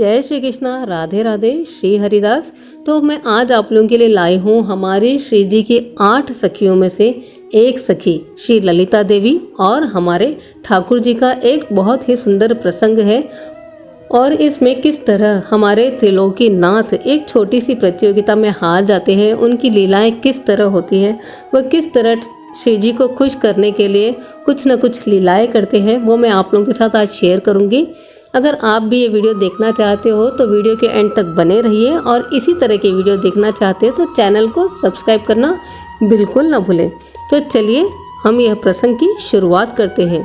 जय श्री कृष्णा, राधे राधे, श्री हरिदास। तो मैं आज आप लोगों के लिए लाई हूँ हमारे श्री जी की 8 सखियों में से एक सखी श्री ललिता देवी और हमारे ठाकुर जी का एक बहुत ही सुंदर प्रसंग है। और इसमें किस तरह हमारे त्रिलोकी नाथ एक छोटी सी प्रतियोगिता में हार जाते हैं, उनकी लीलाएं किस तरह होती हैं, वह किस तरह श्री जी को खुश करने के लिए कुछ न कुछ लीलाएं करते हैं, वो मैं आप लोगों के साथ आज शेयर करूंगी। अगर आप भी ये वीडियो देखना चाहते हो तो वीडियो के एंड तक बने रहिए, और इसी तरह के वीडियो देखना चाहते हो तो चैनल को सब्सक्राइब करना बिल्कुल ना भूलें। तो चलिए हम यह प्रसंग की शुरुआत करते हैं।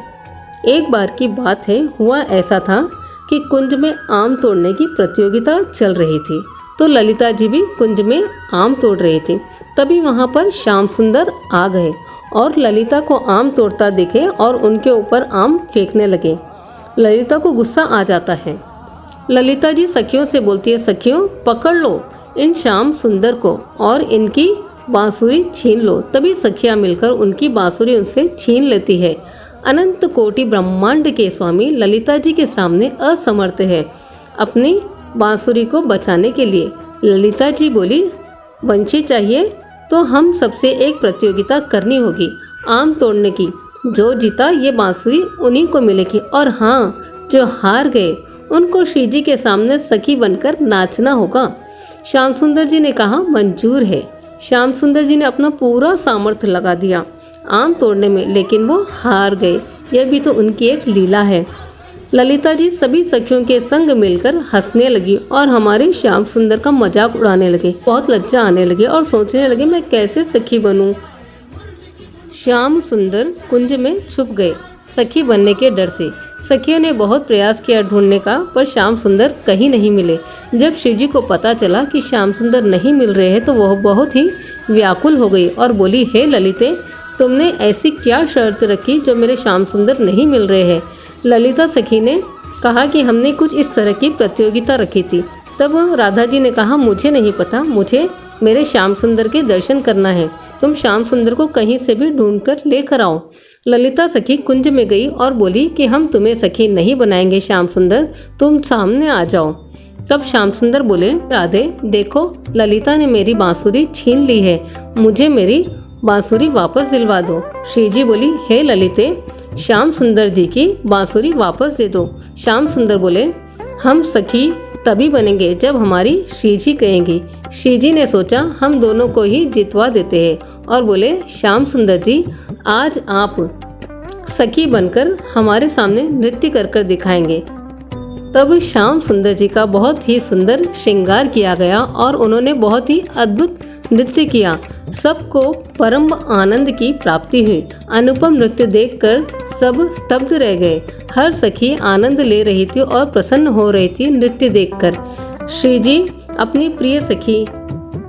एक बार की बात है, हुआ ऐसा था कि कुंज में आम तोड़ने की प्रतियोगिता चल रही थी। तो ललिता जी भी कुंज में आम तोड़ रही थी। तभी वहाँ पर श्याम सुंदर आ गए और ललिता को आम तोड़ता देखे और उनके ऊपर आम फेंकने लगे। ललिता को गुस्सा आ जाता है। ललिता जी सखियों से बोलती है, सखियों पकड़ लो इन श्याम सुंदर को और इनकी बांसुरी छीन लो। तभी सखियां मिलकर उनकी बांसुरी उनसे छीन लेती है। अनंत कोटि ब्रह्मांड के स्वामी ललिता जी के सामने असमर्थ है अपनी बांसुरी को बचाने के लिए। ललिता जी बोली, वंशी चाहिए तो हम सबसे एक प्रतियोगिता करनी होगी आम तोड़ने की। जो जीता ये बांसुरी उन्हीं को मिलेगी, और हाँ, जो हार गए उनको श्री जी के सामने सखी बनकर नाचना होगा। श्याम सुंदर जी ने कहा, मंजूर है। श्याम सुंदर जी ने अपना पूरा सामर्थ्य लगा दिया आम तोड़ने में, लेकिन वो हार गए। यह भी तो उनकी एक लीला है। ललिता जी सभी सखियों के संग मिलकर हंसने लगी और हमारे श्याम सुंदर का मजाक उड़ाने लगे। बहुत लज्जा आने लगे और सोचने लगे, मैं कैसे सखी बनूं। श्याम सुंदर कुंज में छुप गए सखी बनने के डर से। सखियों ने बहुत प्रयास किया ढूंढने का, पर श्याम सुंदर कहीं नहीं मिले। जब शिव जी को पता चला कि श्याम सुंदर नहीं मिल रहे हैं तो वह बहुत ही व्याकुल हो गई और बोली, हे ललिते, तुमने ऐसी क्या शर्त रखी जो मेरे श्याम सुंदर नहीं मिल रहे हैं। ललिता सखी ने कहा कि हमने कुछ इस तरह की प्रतियोगिता रखी थी। तब राधा जी ने कहा, मुझे नहीं पता, मुझे मेरे श्याम सुंदर के दर्शन करना है। तुम श्याम सुंदर को कहीं से भी ढूंढकर लेकर आओ। ललिता सखी कुंज में गई और बोली कि हम तुम्हें सखी नहीं बनाएंगे श्याम सुंदर, तुम सामने आ जाओ। तब श्याम सुंदर बोले, राधे देखो, ललिता ने मेरी बांसुरी छीन ली है, मुझे मेरी बांसुरी वापस दिलवा दो। श्री जी बोली, हे ललिते, श्याम सुंदर जी की बांसुरी वापस दे दो। श्याम सुंदर बोले, हम सखी तभी बनेंगे जब हमारी श्री जी कहेंगी। श्री जी ने सोचा हम दोनों को ही जितवा देते हैं और बोले, श्याम सुंदर जी, आज आप सखी बनकर हमारे सामने नृत्य कर कर दिखाएंगे। तब श्याम सुंदर जी का बहुत ही सुंदर श्रृंगार किया गया और उन्होंने बहुत ही अद्भुत नृत्य किया। सबको परम आनंद की प्राप्ति हुई। अनुपम नृत्य देखकर सब स्तब्ध रह गए। हर सखी आनंद ले रही थी और प्रसन्न हो रही थी नृत्य देखकर। श्री जी अपनी प्रिय सखी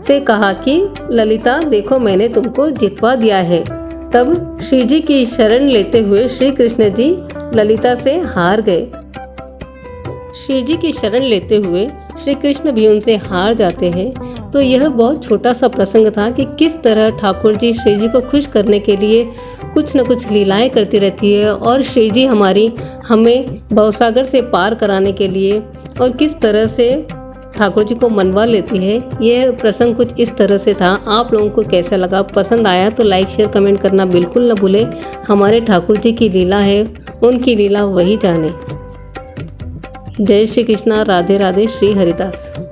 से कहा कि ललिता देखो, मैंने तुमको जितवा दिया है। तब श्री जी की शरण लेते हुए श्री कृष्ण जी ललिता से हार गए। श्री जी की शरण लेते हुए श्री कृष्ण भी उनसे हार जाते हैं। तो यह बहुत छोटा सा प्रसंग था कि किस तरह ठाकुर जी श्री जी को खुश करने के लिए कुछ न कुछ लीलाएं करती रहती है, और श्री जी हमें भवसागर से पार कराने के लिए और किस तरह से ठाकुर जी को मनवा लेती है। यह प्रसंग कुछ इस तरह से था। आप लोगों को कैसा लगा? पसंद आया तो लाइक शेयर कमेंट करना बिल्कुल न भूलें। हमारे ठाकुर जी की लीला है, उनकी लीला वही जाने। जय श्री कृष्णा, राधे राधे, श्री हरिदास।